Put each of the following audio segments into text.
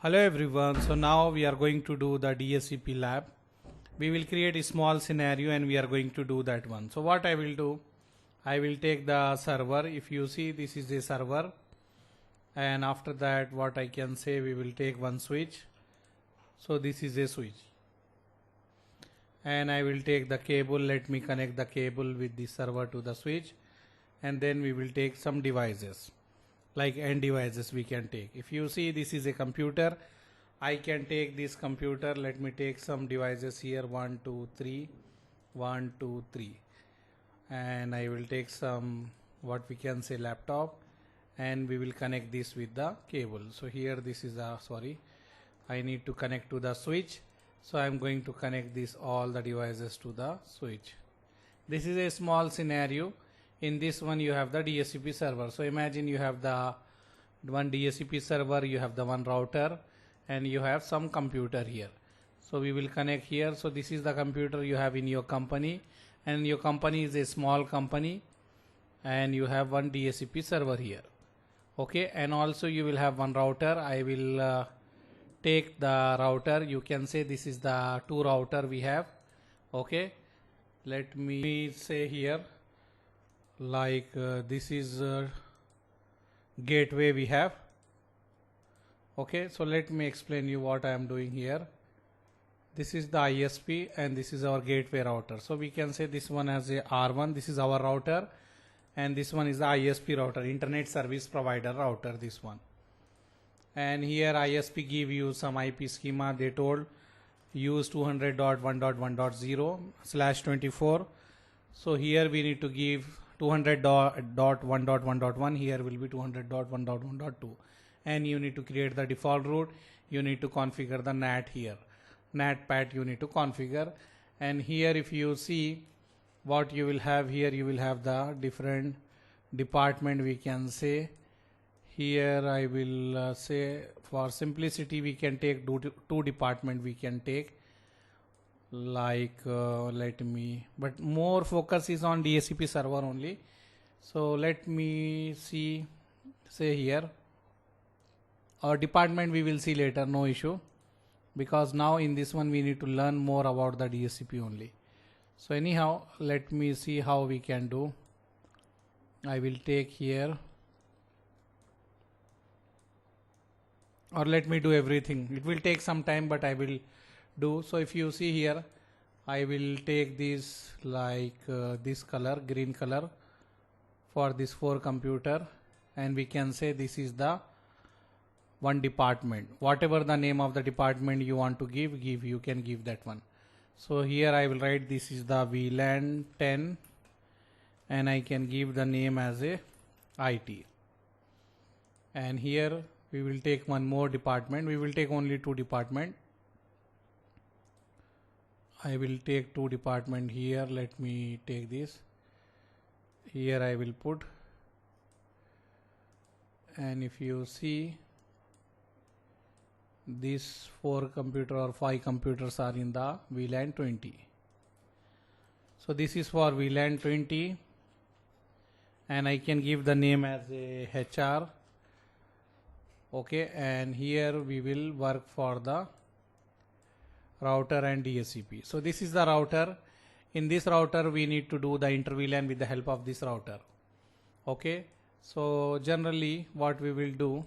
Hello everyone, so now we are going to do the DHCP lab. We will create a small scenario and we are going to do that one. So what I will do, I will take the server. If you see, this is a server, and after that what I can say, we will take one switch. So this is a switch, and I will take the cable. Let me connect the cable with the server to the switch, and then we will take some devices like end devices we can take. If you see, this is a computer. I can take this computer. Let me take some devices here, 1 2 3 1 2 3, and I will take some, what we can say, laptop, and we will connect this with the cable. So here this is a, sorry, I need to connect to the switch, so I'm going to connect this all the devices to the switch. This is a small scenario. In this one you have the DHCP server. So imagine you have the one DHCP server, you have the one router, and you have some computer here. So we will connect here. So this is the computer you have in your company, and your company is a small company, and you have one DHCP server here. Okay, and also you will have one router. I will take the router. You can say this is the two router we have. Okay, let me say here, like this is gateway we have. Okay, so let me explain you what I am doing here. This is the ISP and this is our gateway router. So we can say this one as a R1, this is our router, and this one is the ISP router, internet service provider router, this one. And here ISP give you some IP schema. They told use 200.1.1.0/24. so here we need to give 200.1.1.1. here will be 200.1.1.2, and you need to create the default route. You need to configure the NAT here, NAT pat you need to configure. And here if you see what you will have here, you will have the different department we can say. Here I will say for simplicity we can take two department we can take, like let me, but more focus is on DHCP server only. So let me see, say here our department we will see later, no issue, because now in this one we need to learn more about the DHCP only. So anyhow, let me see how we can do. I will take here, or let me do everything. It will take some time, but I will do. So if you see here, I will take this like this color, green color, for this 4 computer, and we can say this is the one department. Whatever the name of the department you want to give, you can give that one. So here I will write this is the VLAN 10, and I can give the name as a IT. And here we will take one more department. We will take only 2 department. I will take 2 department here. Let me take this. Here I will put, and if you see, these 4 computer or 5 computers are in the VLAN 20. So this is for VLAN 20, and I can give the name as a HR. Okay, and here we will work for the router and DHCP. So this is the router. In this router we need to do the Inter-VLAN with the help of this router. Okay, so generally what we will do,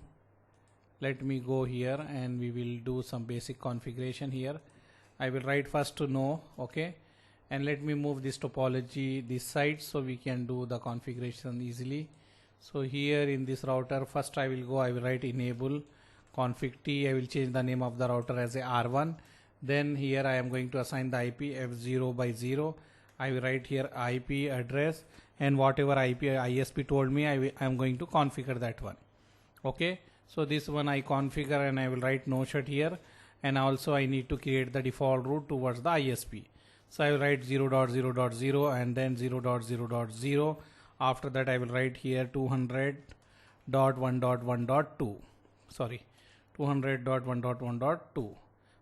let me go here and we will do some basic configuration here. I will write first to no. Okay, and let me move this topology this side so we can do the configuration easily. So here in this router, first I will go, I will write enable config T. I will change the name of the router as a R1. Then here I am going to assign the IP F0/0. I will write here IP address, and whatever IP ISP told me, I am going to configure that one. Okay, so this one I configure, and I will write no shut here, and also I need to create the default route towards the ISP. So I will write 0.0.0 and then 0.0.0. After that I will write here 200.1.1.2. sorry, 200.1.1.2.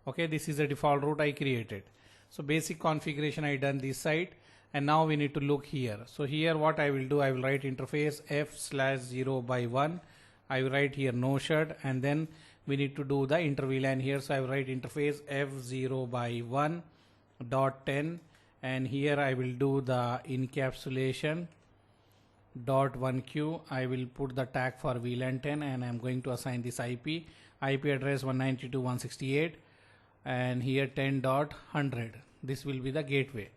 Okay, this is the default route I created. So basic configuration I done this side, and now we need to look here. So here what I will do, I will write interface F/0/1. I will write here no shut, and then we need to do the inter-VLAN here. So I will write interface F0 by 1 dot 10, and here I will do the encapsulation dot 1Q. I will put the tag for VLAN 10, and I'm going to assign this IP address 192.168, and here 10.100. This will be the gateway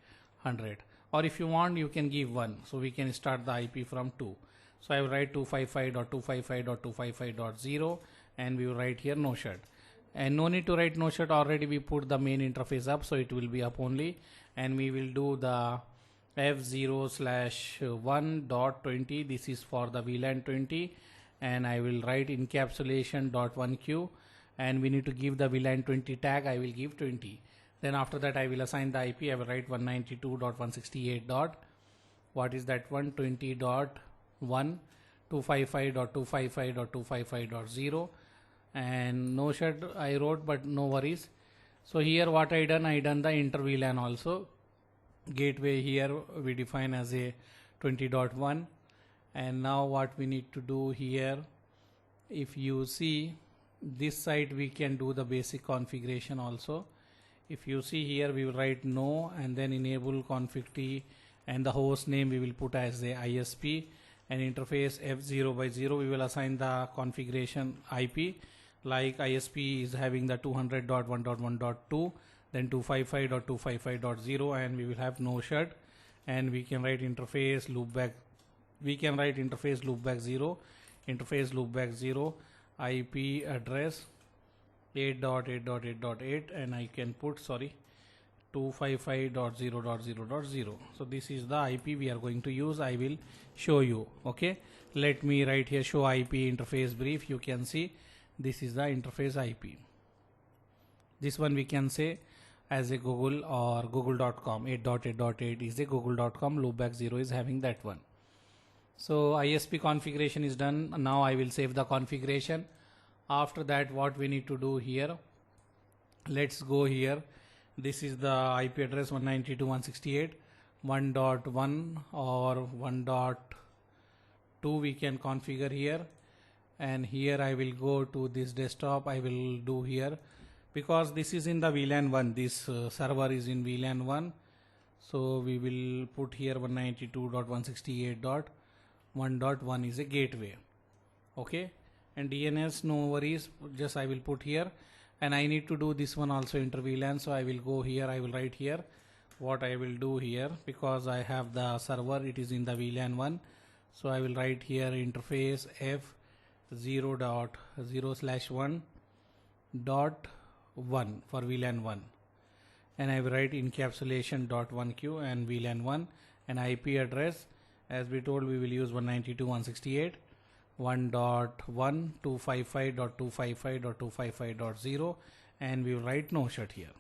100, or if you want you can give 1, so we can start the IP from 2. So I will write 255.255.255.0, and we will write here no shut. And no need to write no shut, already we put the main interface up, so it will be up only. And we will do the F0/1.20. this is for the VLAN 20, and I will write encapsulation dot 1Q, and we need to give the VLAN 20 tag. I will give 20. Then after that I will assign the IP. I will write 192.168. What is that one? 20.1 255.255.255.0, and no shut I wrote, but no worries. So here what I done the inter-VLAN also. Gateway here we define as a 20.1, and now what we need to do here, if you see this side, we can do the basic configuration also. If you see here, we will write no, and then enable config T, and the host name we will put as a ISP, and interface F0 by 0 we will assign the configuration IP, like ISP is having the 200.1.1.2, then 255.255.0, and we will have no shut, and we can write interface loopback. We can write interface loopback 0, interface loopback 0, IP address 8.8.8.8, and I can put 255.0.0.0. so this is the IP we are going to use. I will show you. Okay, let me write here show IP interface brief. You can see this is the interface IP. This one we can say as a Google or google.com. 8.8.8 is a google.com. loopback 0 is having that one. So ISP configuration is done. Now I will save the configuration. After that, what we need to do here, let's go here. This is the IP address 192.168, 1.1 or 1.2 we can configure here. And here I will go to this desktop. I will do here, because this is in the VLAN 1, this server is in VLAN 1, so we will put here 192.168.1.1 is a gateway. Okay, and DNS no worries, just I will put here, and I need to do this one also inter-VLAN. So I will go here, I will write here what I will do here, because I have the server, it is in the VLAN 1, so I will write here interface F0.0/1.1 for VLAN 1, and I will write encapsulation dot 1Q and VLAN 1, and IP address as we told we will use 192.168, 1.1 255.255.255.0, and we will write no shut here.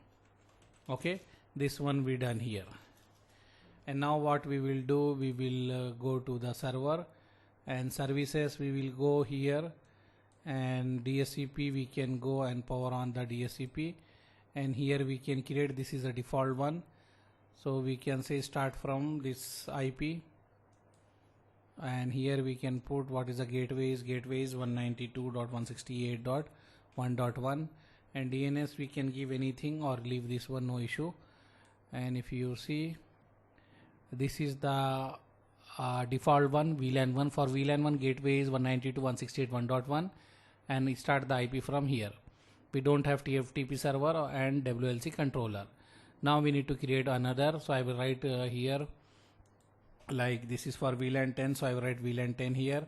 Okay, this one we done here. And now what we will do, we will go to the server, and services we will go here, and DHCP we can go and power on the DHCP, and here we can create, this is a default one, so we can say start from this IP, and here we can put what is the gateways 192.168.1.1, and DNS we can give anything or leave this one, no issue. And if you see, this is the default one, VLAN 1. For VLAN 1 gateway is 192.168.1.1, and we start the IP from here. We don't have TFTP server and WLC controller. Now we need to create another, so I will write here, like this is for VLAN 10, so I will write VLAN 10 here,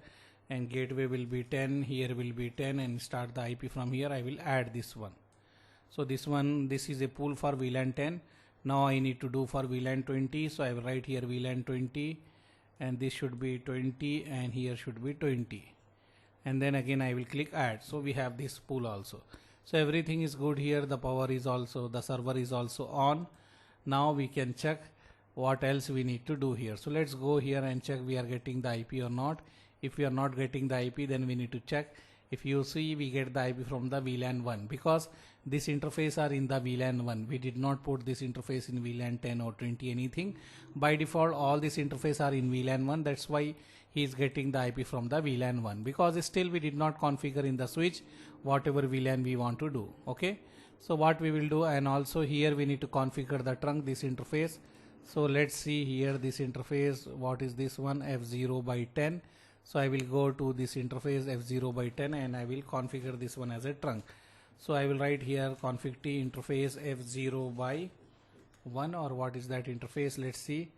and gateway will be 10, here will be 10, and start the IP from here. I will add this one. So this one, this is a pool for VLAN 10. Now I need to do for VLAN 20, so I will write here VLAN 20, and this should be 20, and here should be 20, and then again I will click add. So we have this pool also. So everything is good here. The power is also, the server is also on. Now we can check what else we need to do here. So let's go here and check we are getting the IP or not. If we are not getting the IP, then we need to check. If you see, we get the IP from the VLAN 1, because this interface are in the VLAN 1. We did not put this interface in VLAN 10 or 20 anything. By default all this interface are in VLAN 1. That's why he is getting the IP from the VLAN 1, because still we did not configure in the switch whatever VLAN we want to do. Okay, so what we will do, and also here we need to configure the trunk, this interface. So let's see here this interface, what is this one, F0 by 10. So I will go to this interface F0 by 10 and I will configure this one as a trunk. So I will write here config t interface F0 by 1, or what is that interface, let's see,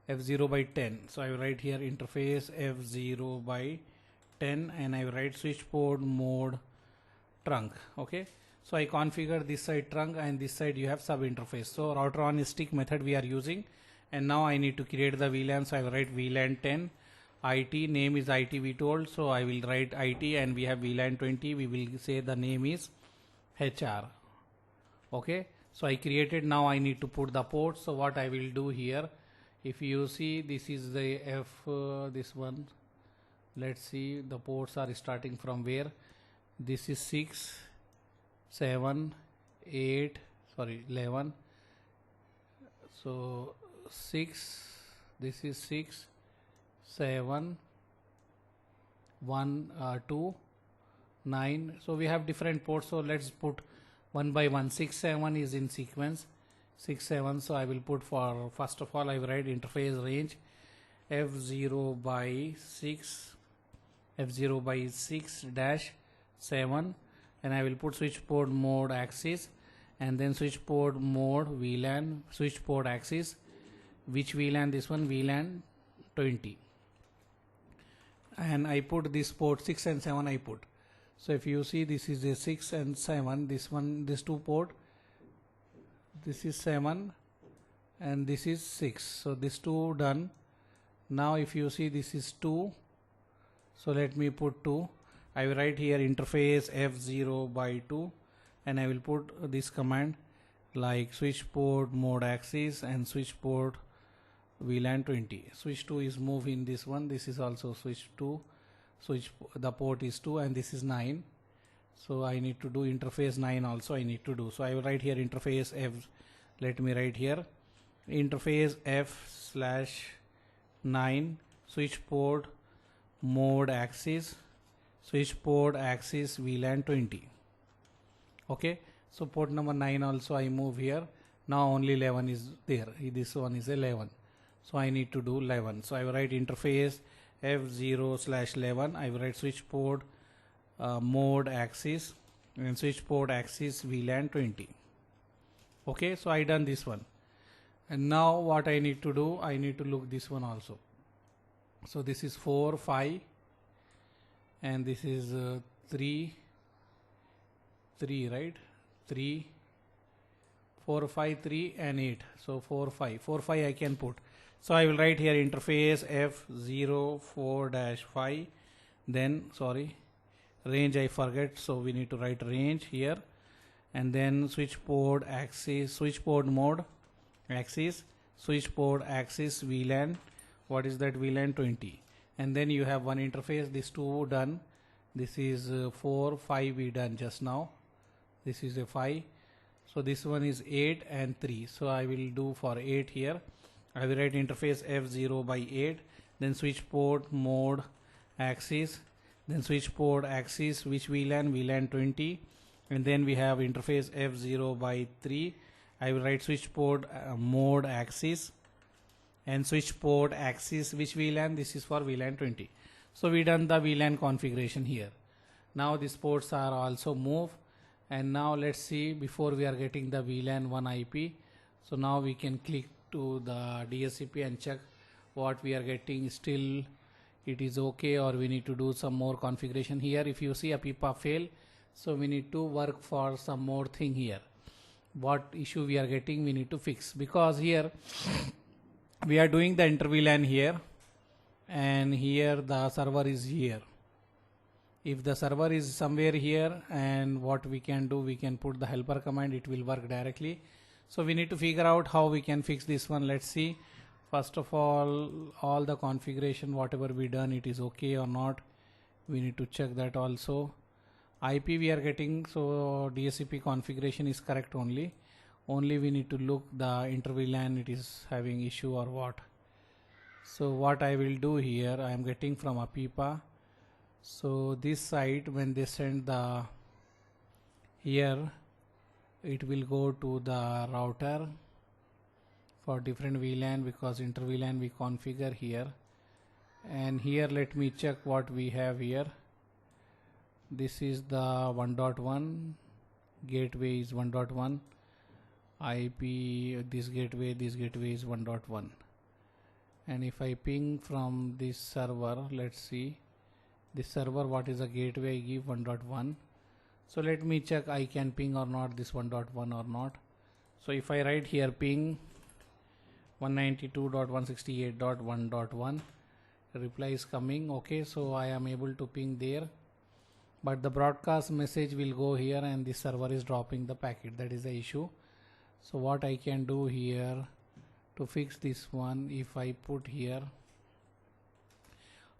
F0 by 10. So I will write here interface F0 by 10 and I will write switch port mode trunk. Okay, so I configure this side trunk and this side you have sub interface. So router on stick method we are using, and now I need to create the VLAN. So I will write VLAN 10, IT name is IT we told, so I will write IT, and we have VLAN 20, we will say the name is HR. Okay, so I created, now I need to put the port. So what I will do here, if you see this is the this one, let's see the ports are starting from where, this is 6, 7, 8, sorry 11, so 6, this is 6, 7, 1, 2, 9. So we have different ports, so let's put one by one. 6, 7 is in sequence, 6, 7. So I will put, for first of all I will write interface range F0 by 6, F0 by 6 dash 7, and I will put switch port mode axis, and then switch port mode VLAN switch port axis, which VLAN, this one VLAN 20, and I put this port 6 and 7 I put. So if you see this is a 6 and 7, this one, this two port, this is 7 and this is 6, so this two done. Now if you see this is 2, so let me put 2. I will write here interface F0 by 2 and I will put this command like switch port mode axis and switch port VLAN 20. Switch 2 is move in this one, this is also switch 2, switch the port is 2, and this is 9. So I need to do interface 9 also I need to do. So I will write here interface F, let me write here interface F/9 switch port mode axis, switch port axis VLAN 20. Okay, so port number 9 also I move here. Now only 11 is there, this one is 11, so I need to do 11. So I will write interface F0/11, I will write switch port mode axis and switch port axis VLAN 20. Okay, so I done this one, and now what I need to do, I need to look this one also. So this is 4, 5, and this is 3, right, 3, 4, 5, 3 and 8. So 4, 5, 4, 5 I can put. So I will write here interface F04-5, then sorry, range I forget, so we need to write range here, and then switch port axis, switch port mode axis, switch port axis VLAN, what is that, VLAN 20, and then you have one interface, this two done, this is 4, 5 we done just now, this is a 5, so this one is 8 and 3, so I will do for 8 here. I will write interface F0 by 8, then switch port mode axis, then switch port axis which VLAN, VLAN 20, and then we have interface F0 by 3. I will write switch port mode axis and switch port axis which VLAN, this is for VLAN 20. So we done the VLAN configuration here. Now these ports are also moved, and now let's see, before we are getting the VLAN 1 IP, so now we can click to the DHCP and check what we are getting, still it is okay or we need to do some more configuration here. If you see a pipa fail, so we need to work for some more thing here. What issue we are getting, we need to fix, because here we are doing the Inter-VLAN here and here the server is here. If the server is somewhere here, and what we can do, we can put the helper command, it will work directly. So we need to figure out how we can fix this one. Let's see. First of all the configuration, whatever we done, it is okay or not. We need to check that also. IP we are getting, so DHCP configuration is correct only. Only we need to look the Inter-VLAN, it is having issue or what. So what I will do here, I am getting from APIPA. So this site, when they send the here, it will go to the router for different VLAN, because Inter-VLAN we configure here. And here let me check what we have here. This is the 1.1, gateway is 1.1, IP, this gateway is 1.1. And if I ping from this server, let's see this server, what is the gateway I give 1.1. So let me check I can ping or not this 1.1 or not. So if I write here ping 192.168.1.1, reply is coming. Okay, so I am able to ping there, but the broadcast message will go here and the server is dropping the packet. That is the issue. So what I can do here to fix this one, if I put here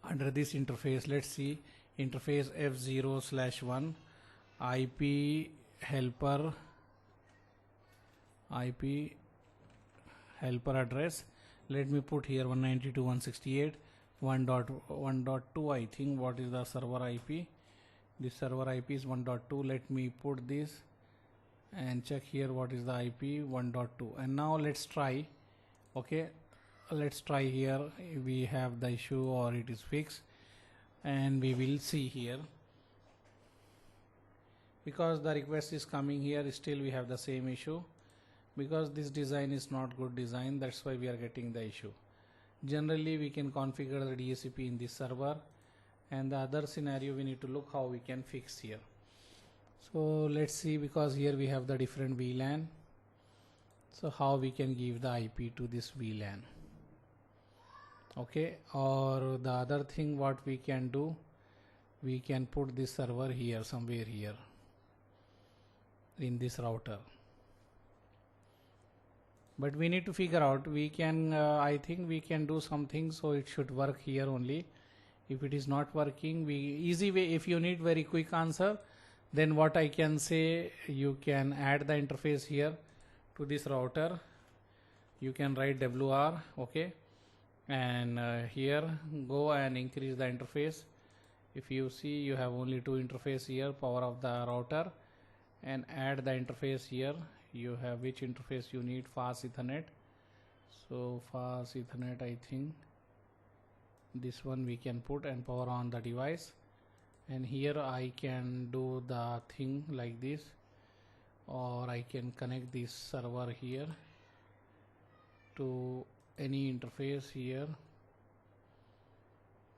under this interface, let's see, interface F0/1 IP helper address. Let me put here 192.168.1.2. I think what is the server IP? This server IP is 1.2. Let me put this and check here what is the IP 1.2. And now let's try. Okay, let's try here. We have the issue or it is fixed, and we will see here, because the request is coming here, still we have the same issue, because this design is not good design. That's why we are getting the issue. Generally we can configure the DHCP in this server, and the other scenario we need to look how we can fix here. So let's see, because here we have the different VLAN. So how we can give the IP to this VLAN. Okay, or the other thing what we can do, we can put this server here, somewhere here in this router. But we need to figure out, we can I think we can do something so it should work here only. If it is not working, we easy way, if you need very quick answer, then what I can say, you can add the interface here to this router. You can write WR, okay, and here go and increase the interface. If you see, you have only two interface here, power of the router, and add the interface here. You have which interface you need, fast Ethernet. So fast Ethernet, I think this one we can put, and power on the device. And here I can do the thing like this, or I can connect this server here to any interface here.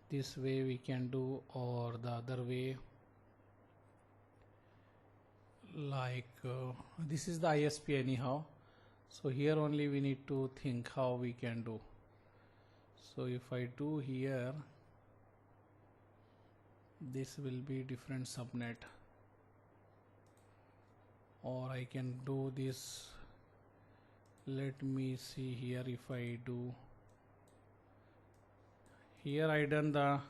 This way we can do, or the other way, like this is the ISP anyhow. So here only we need to think how we can do. So if I do here, this will be different subnet, or I can do this. Let me see here. If I do here, I done the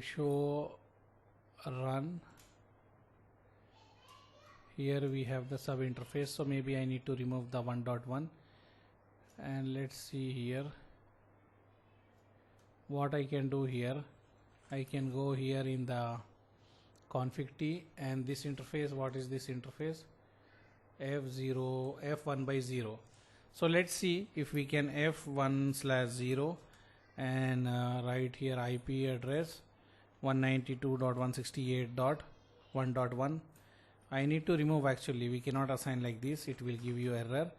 show run. Here we have the sub interface, so maybe I need to remove the 1.1, and let's see here what I can do here. I can go here in the config T, and this interface, what is this interface? F1/0. So let's see if we can F1/0 and write here IP address 192.168.1.1. I need to remove, actually we cannot assign like this, it will give you error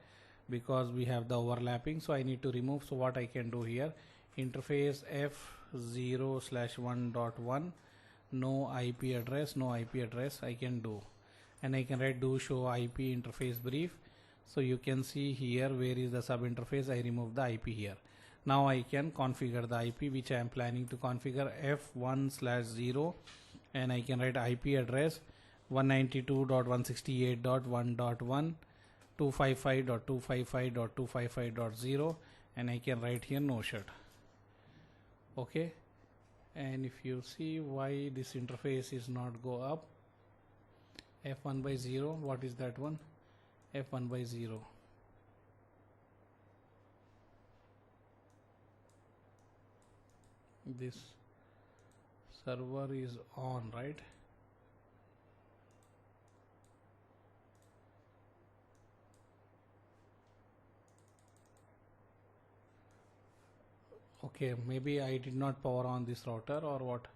because we have the overlapping. So I need to remove. So what I can do here, interface F0/1.1, no IP address I can do, and I can write do show IP interface brief. So you can see here where is the sub interface, I remove the IP here. Now I can configure the IP which I am planning to configure, F1/0, and I can write IP address 192.168.1.1 255.255.255.0, and I can write here no shut. Okay, and if you see why this interface is not go up, F1/0, what is that one? F1/0. this server is on, right? Okay, maybe I did not power on this router or what.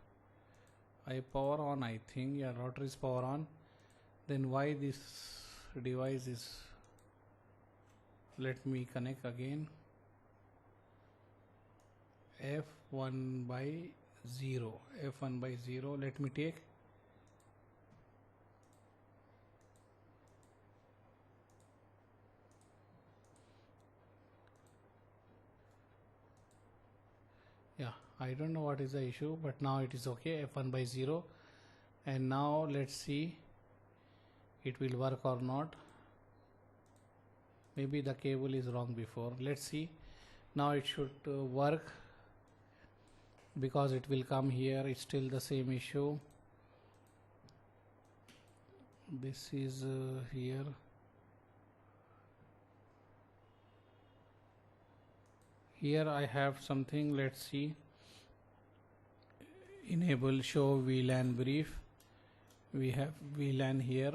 I power on, I think. Yeah, router is power on. Then why this device is, let me connect again. F1 by 0, F1 by 0, let me take. Yeah, I don't know what is the issue, but now it is okay. F1 by 0, and now let's see it will work or not. Maybe the cable is wrong before. Let's see. Now it should work, because it will come here. It's still the same issue. This is here. Here I have something. Let's see. Enable show VLAN brief. We have VLAN here,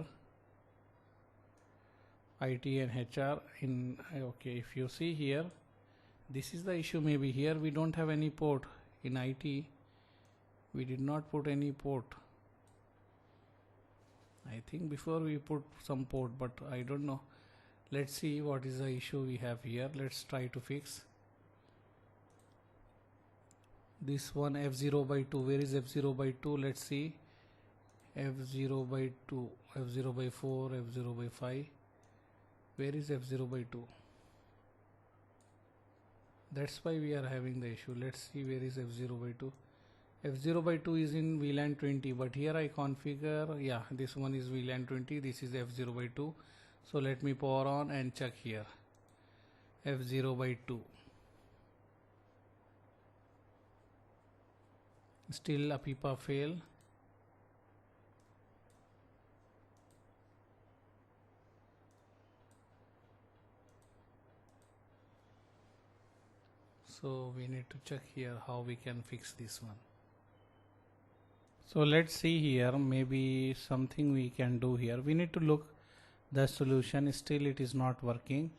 IT and HR in. Okay, if you see here, this is the issue. Maybe here we don't have any port. In IT we did not put any port. I think before we put some port, but I don't know. Let's see what is the issue we have here. Let's try to fix this one. F0 by 2. Where is F0 by 2? Let's see. F0 by 2, F0 by 4, F0 by 5. Where is F0 by 2? That's why we are having the issue. Let's see where is F0 by 2. F0 by 2 is in VLAN 20, but here I configure, yeah, this one is VLAN 20, this is F0 by 2. So let me power on and check here. F0 by 2. Still a pipa fail. So we need to check here how we can fix this one. So let's see here, maybe something we can do here. We need to look the solution. Still it is not working.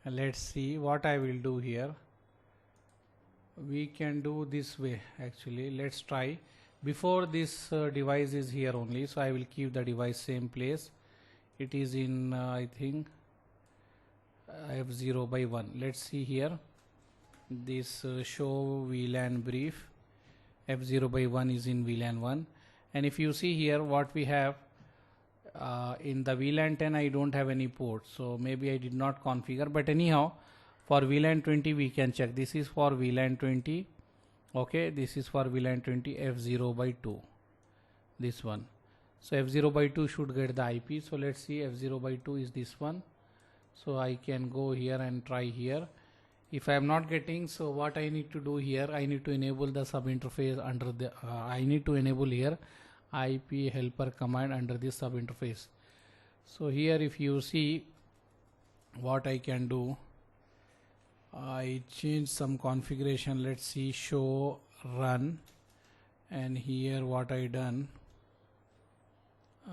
And let's see what I will do here. We can do this way actually. Let's try. Before this device is here only, so I will keep the device same place. It is in I think F0 by 1. Let's see here. This show VLAN brief. F0 by 1 is in VLAN 1, and if you see here what we have in the VLAN 10, I don't have any port, so maybe I did not configure, but anyhow for VLAN 20 we can check. This is for VLAN 20. Okay, this is for VLAN 20, F0 by 2, this one. So F0 by 2 should get the IP. So let's see, F0 by 2 is this one. So I can go here and try here. If I am not getting, so what I need to do here, I need to enable the sub interface under the I need to enable here IP helper command under this sub interface. So here if you see what I can do, I change some configuration. Let's see, show run, and here what I done,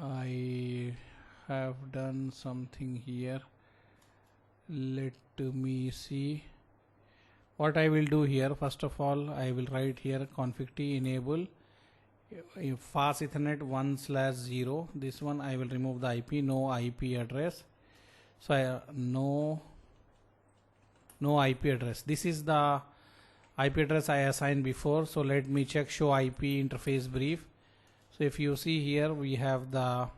I have done something here. Let me see what I will do here. First of all, I will write here config t enable fast Ethernet 1/0. This one I will remove the IP, no IP address. So no IP address. This is the IP address I assigned before. So let me check show IP interface brief. So if you see here, we have the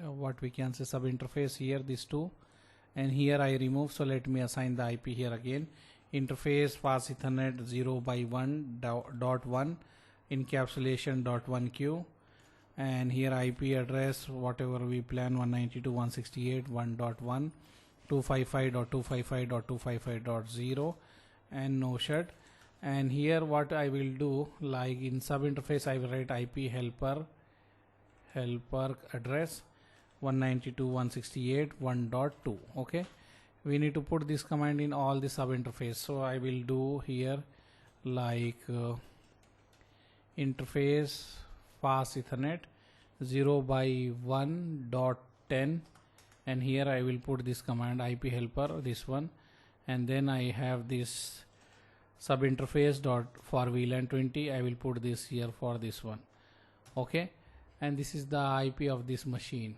what we can say sub interface here, these two, and here I remove. So let me assign the IP here again. Interface fast Ethernet 0 by 1 dot 1 encapsulation dot 1Q, and here IP address whatever we plan 192.168.1.1 255.255.255.0 and no shut. And here what I will do, like in sub interface I will write IP helper address 192.168.1.2. okay, we need to put this command in all the sub interface. So I will do here like interface fast Ethernet 0x1.10, and here I will put this command IP helper, this one, and then I have this sub interface dot for VLAN 20. I will put this here for this one. Okay, and this is the IP of this machine.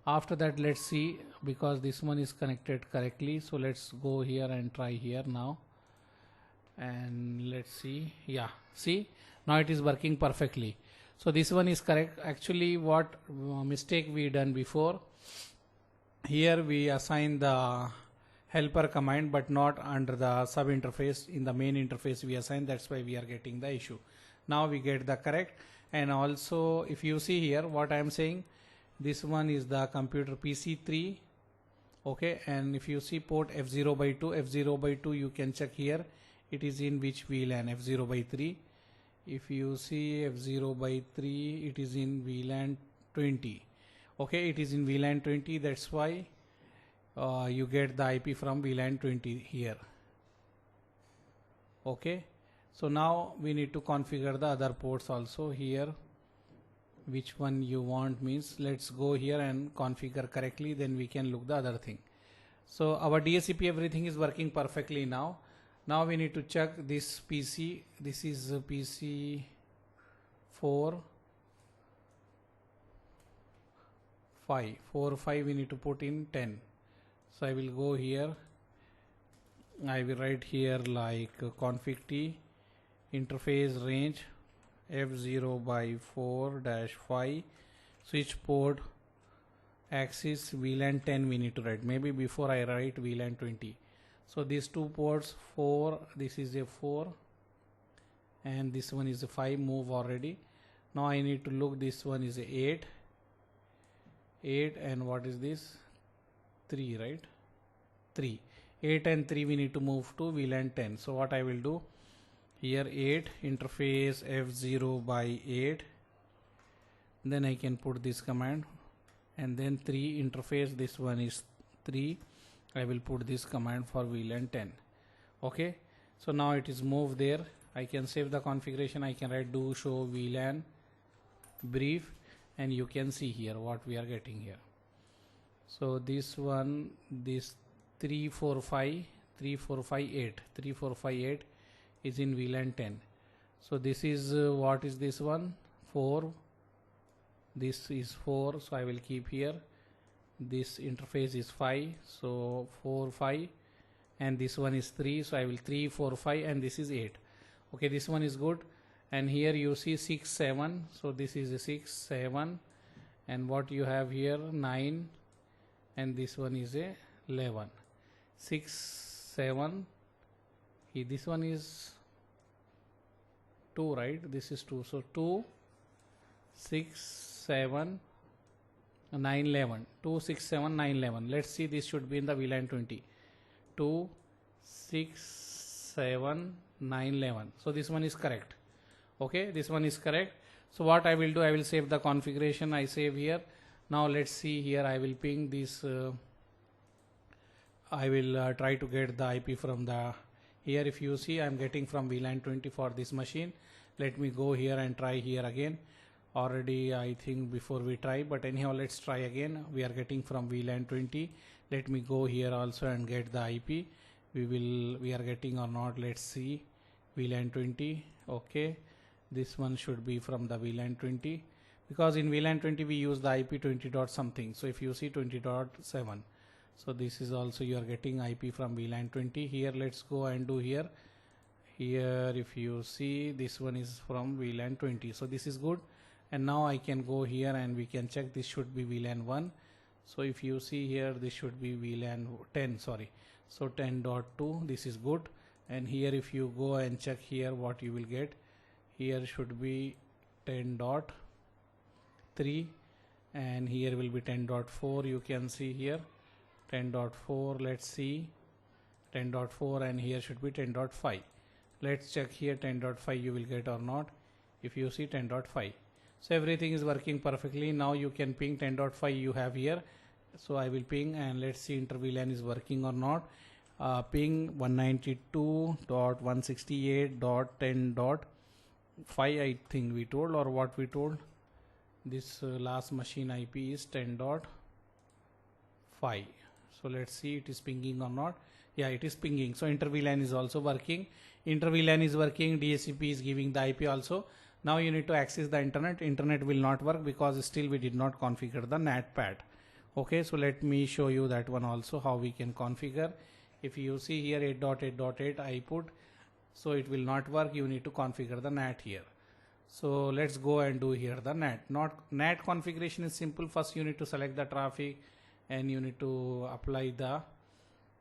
After that, let's see, because this one is connected correctly, so let's go here and try here now, and let's see. Yeah, see, now it is working perfectly. So this one is correct. Actually, what mistake we done before, here we assign the helper command but not under the sub interface. In the main interface we assign, that's why we are getting the issue. Now we get the correct. And also if you see here what I am saying, this one is the computer PC3. Okay, and if you see port F0/2, you can check here it is in which VLAN, F0/3. If you see F0/3, it is in VLAN 20. Okay, it is in VLAN 20, that's why you get the IP from VLAN 20 here. Okay, so now we need to configure the other ports also here. Which one you want means, let's go here and configure correctly, then we can look the other thing. So our DHCP everything is working perfectly now. Now we need to check this PC. This is PC 4 5 we need to put in 10. So I will go here, I will write here like config T interface range F0/4-5 switch port axis VLAN 10 we need to write, maybe before I write VLAN 20. So these two ports 4, this is a 4 and this one is a 5, move already. Now I need to look, this one is a 8 and what is this, 3, right? 3, 8 and 3 we need to move to VLAN 10. So what I will do here, 8 interface F0/8, then I can put this command, and then 3 interface, this one is 3, I will put this command for VLAN 10. Okay, so now it is moved there. I can save the configuration, I can write do show VLAN brief, and you can see here what we are getting here. So this one, this 345 8 is in VLAN 10. So this is what is this one, 4, this is 4, so I will keep here. This interface is 5, so 4 5, and this one is 3, so I will 3 4 5, and this is 8. Okay, this one is good. And here you see 6 7, so this is a 6 7, and what you have here 9, and this one is a 11. 6 7, this one is 2, right? This is 2, so 2 6 7 9 11, 2 6 7 9 11. Let's see, this should be in the VLAN 20. 2 6 7 9 11. So this one is correct. Okay, this one is correct. So what I will do, I will save the configuration. I save here. Now let's see here, I will ping this, I will try to get the IP from the here. If you see, I am getting from VLAN 20 for this machine. Let me go here and try here again. Already I think before we try, but anyhow let's try again. We are getting from VLAN 20. Let me go here also and get the IP. We are getting or not, let's see. VLAN 20. Okay, this one should be from the VLAN 20, because in VLAN 20 we use the IP 20 dot something. So if you see 20.7, so this is also you are getting IP from VLAN 20. Here let's go and do here. Here if you see, this one is from VLAN 20, so this is good. And now I can go here and we can check, this should be VLAN 1. So if you see here, this should be VLAN 10, sorry, so 10.2, this is good. And here if you go and check here, what you will get here should be 10.3, and here will be 10.4. you can see here 10.4, let's see 10.4, and here should be 10.5. let's check here 10.5 you will get or not. If you see 10.5, so everything is working perfectly. Now you can ping 10.5 you have here. So I will ping and let's see Inter-VLAN is working or not. ping 192.168.10.5 I think we told, or what we told. This last machine IP is 10.5. So let's see it is pinging or not. Yeah, it is pinging. So Inter-VLAN is also working. Inter-VLAN is working. DHCP is giving the IP also. Now you need to access the internet. Internet will not work because still we did not configure the NAT pad. Okay, so let me show you that one also, how we can configure. If you see here 8.8.8 I put, so it will not work. You need to configure the NAT here. So let's go and do here the NAT. NAT configuration is simple. First you need to select the traffic and you need to apply the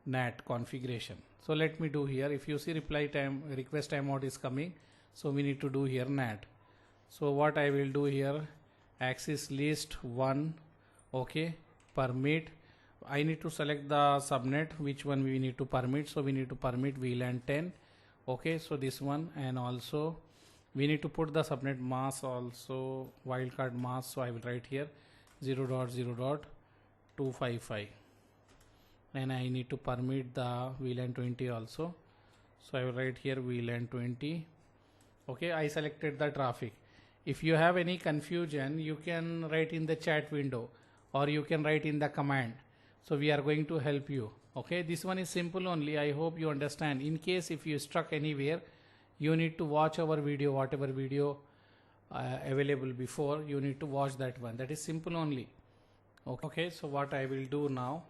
NAT configuration. So let me do here. If you see request timeout is coming, so we need to do here NAT. So what I will do here, access list 1, okay, permit. I need to select the subnet, which one we need to permit. So we need to permit VLAN 10, okay, so this one, and also we need to put the subnet mask also, wildcard mask. So I will write here 0.0.255, and I need to permit the VLAN 20 also. So I will write here VLAN 20. Okay, I selected the traffic. If you have any confusion, you can write in the chat window or you can write in the command. So we are going to help you. Okay, this one is simple only. I hope you understand. In case if you stuck anywhere, you need to watch our video, whatever video available before, you need to watch that one. That is simple only. Okay, so what I will do now,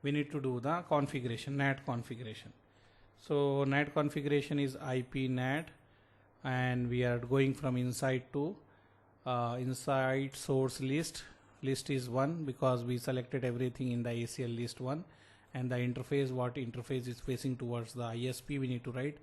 we need to do the configuration, NAT configuration. So NAT configuration is IP NAT, and we are going from inside to inside source list. List is 1 because we selected everything in the ACL list 1, and the interface, what interface is facing towards the ISP, we need to write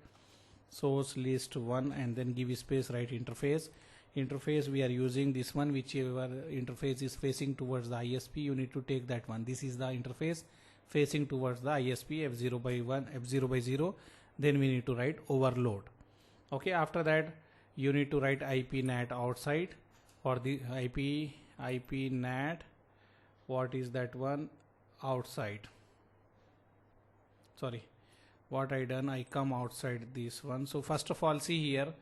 source list 1 and then give space, write interface. Interface we are using this one, whichever interface is facing towards the ISP, you need to take that one. This is the interface facing towards the ISP, F0 by 1, F0 by 0. Then we need to write overload. Okay, after that you need to write IP NAT outside for the IP NAT. What is that one? Outside. Sorry, what I done, I come outside this one. So first of all, see here,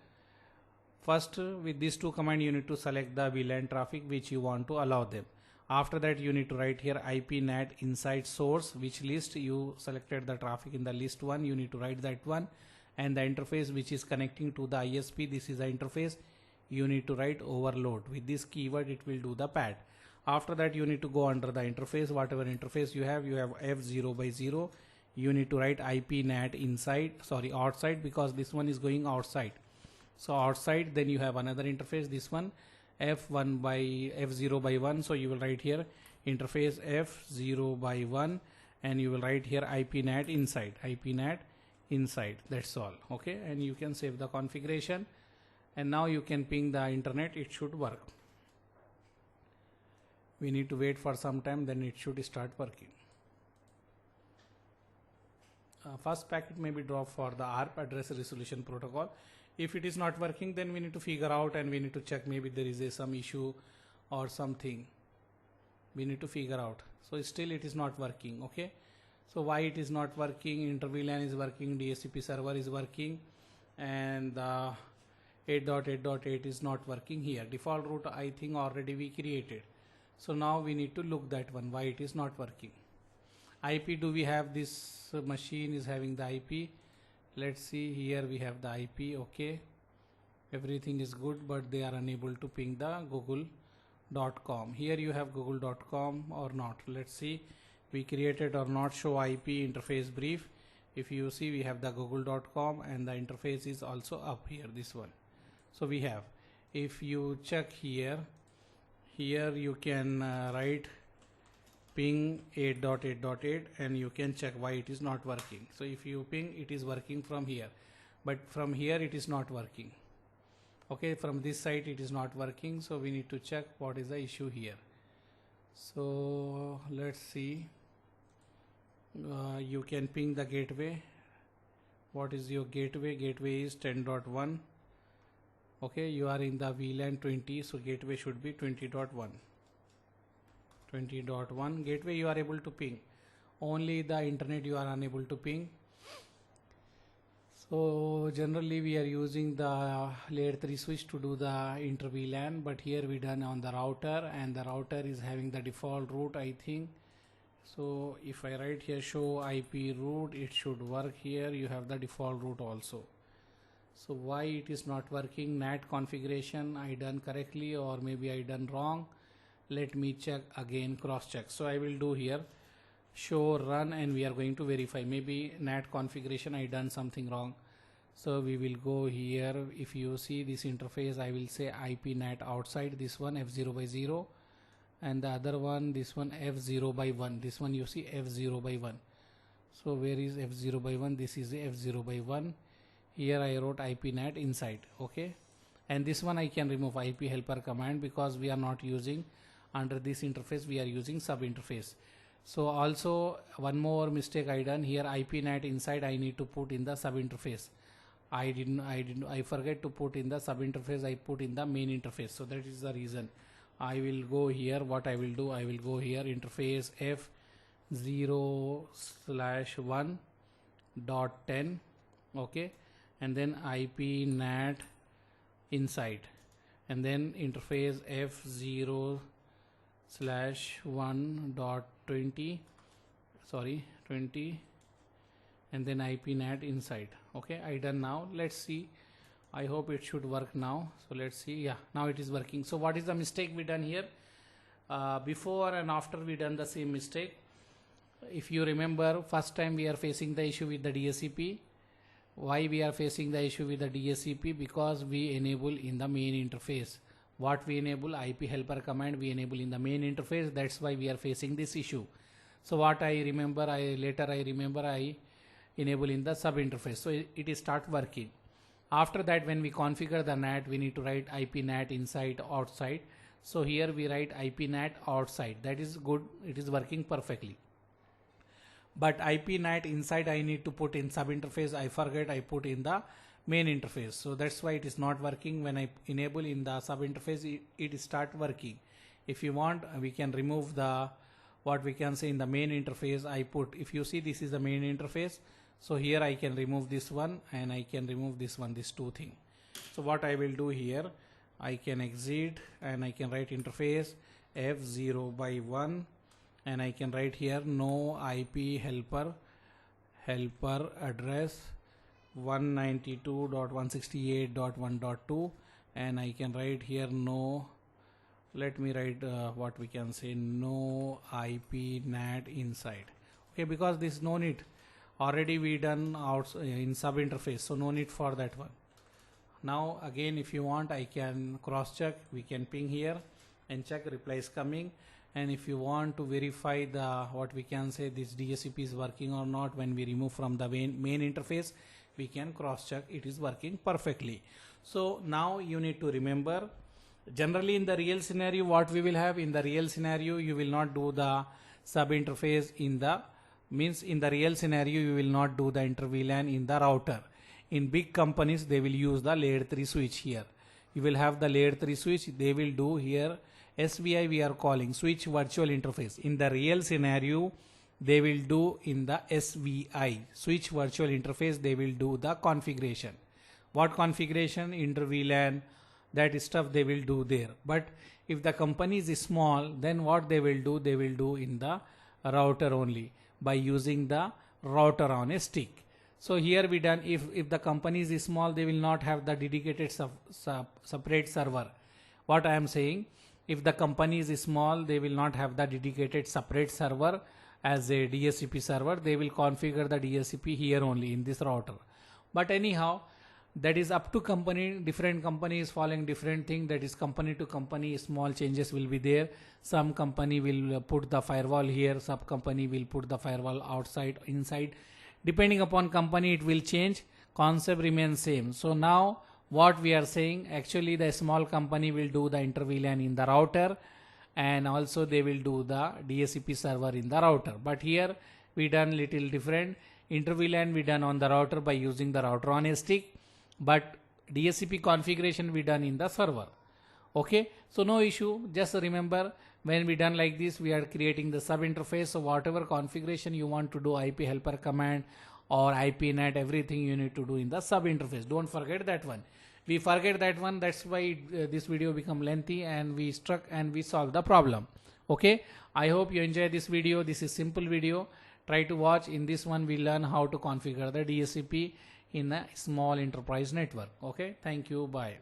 first with these two commands you need to select the VLAN traffic which you want to allow them. After that you need to write here IP NAT inside source, which list you selected the traffic in the list 1, you need to write that one, and the interface which is connecting to the ISP, this is the interface, you need to write overload. With this keyword it will do the pad. After that you need to go under the interface, whatever interface you have F0 by 0, you need to write IP NAT inside, sorry, outside, because this one is going outside. So outside, then you have another interface, this one F1 by F0 by 1. So you will write here interface F0 by 1, and you will write here IP NAT inside, IP NAT inside. That's all. Okay, and you can save the configuration, and now you can ping the internet. It should work. We need to wait for some time, then it should start working. First packet may be dropped for the ARP, address resolution protocol. If it is not working, then we need to figure out and we need to check, maybe there is some issue or something. We need to figure out. So still it is not working. Okay, so why it is not working? Inter-VLAN is working, DHCP server is working, and the 8.8.8 is not working here. Default route I think already we created. So now we need to look that one, why it is not working. IP, do we have this machine is having the IP? Let's see, here we have the IP. Okay, everything is good, but they are unable to ping the google.com. Here you have google.com or not. Let's see, we created or not. Show IP interface brief. If you see, we have the google.com and the interface is also up here, this one. So we have, if you check here you can write ping 8.8.8 and you can check why it is not working. So if you ping, it is working from here, but from here it is not working. Okay, from this side it is not working, so we need to check what is the issue here. So let's see, you can ping the gateway. What is your gateway? Gateway is 10.1. Okay, you are in the VLAN 20, so gateway should be 20.1. 20.1 gateway you are able to ping. Only the internet you are unable to ping. So generally we are using the layer 3 switch to do the Inter-VLAN, but here we done on the router, and the router is having the default route, I think. So if I write here show IP route, it should work. Here you have the default route also. So why it is not working? NAT configuration I done correctly, or maybe I done wrong. Let me check again, cross check. So I will do here show run, and we are going to verify. Maybe NAT configuration I done something wrong. So we will go here. If you see this interface, I will say IP NAT outside, this one F0 by 0, and the other one, this one F0 by 1. This one you see F0 by 1. So where is F0 by 1? This is F0 by 1. Here I wrote IP NAT inside. Okay, and this one I can remove IP helper command, because we are not using under this interface, we are using sub interface. So also one more mistake I done here, IP NAT inside I need to put in the sub interface. I forget to put in the sub interface, I put in the main interface. So that is the reason. I will go here, what I will do, I will go here interface F0/1.10, okay, and then IP NAT inside, and then interface F0/1.20, sorry 20, and then IP NAT inside. Okay, I done now. Let's see, I hope it should work now. So let's see. Yeah, now it is working. So what is the mistake we done here? Before and after we done the same mistake. If you remember, first time we are facing the issue with the DHCP. Why we are facing the issue with the DHCP? Because we enable in the main interface. What we enable? IP helper command we enable in the main interface. That's why we are facing this issue. So what I remember, I enable in the sub interface. So it start working. After that, when we configure the NAT, we need to write IP NAT inside, outside. So here we write IP NAT outside. That is good. It is working perfectly. But IP NAT inside I need to put in sub interface. I forget I put in the main interface. So that's why it is not working. When I enable in the sub interface, it start working. If you want, we can remove the, what we can say in the main interface I put. If you see, this is the main interface. So here I can remove this one, and I can remove this one, these two things. So what I will do here, I can exit, and I can write interface F0 by 1, and I can write here no IP helper address 192.168.1.2, and I can write here no, let me write what we can say, no IP NAT inside. Okay, because this no need, already we done out in sub interface, so no need for that one. Now again, if you want, I can cross check. We can ping here and check replies coming. And if you want to verify the, what we can say, this DHCP is working or not, when we remove from the main interface, we can cross check it is working perfectly. So now you need to remember, generally in the real scenario, what we will have in the real scenario, you will not do the sub interface in the, means in the real scenario you will not do the Inter-VLAN in the router. In big companies they will use the layer 3 switch. Here you will have the layer 3 switch, they will do here SVI, we are calling switch virtual interface. In the real scenario they will do in the SVI, switch virtual interface, they will do the configuration. What configuration? Inter-VLAN, that stuff they will do there. But if the company is small, then what they will do? They will do in the router only, by using the router on a stick. So here we done, if the company is small, they will not have the dedicated separate server. What I am saying, if the company is small, they will not have the dedicated separate server as a DHCP server. They will configure the DHCP here only in this router. But anyhow, that is up to company. Different companies following different thing. That is company to company, small changes will be there. Some company will put the firewall here, some company will put the firewall outside, inside. Depending upon company it will change, concept remains same. So now what we are saying, actually the small company will do the Inter-VLAN in the router, and also they will do the DHCP server in the router. But here we done little different. Inter-VLAN we done on the router by using the router on a stick, but DHCP configuration we done in the server. Okay, so no issue. Just remember, when we done like this, we are creating the sub interface. So whatever configuration you want to do, IP helper command or IPNet, everything you need to do in the sub interface. Don't forget that one. We forget that one, that's why this video become lengthy and we struck and we solve the problem. Okay, I hope you enjoy this video. This is simple video. Try to watch. In this one we learn how to configure the DHCP in a small enterprise network. Okay, thank you, bye.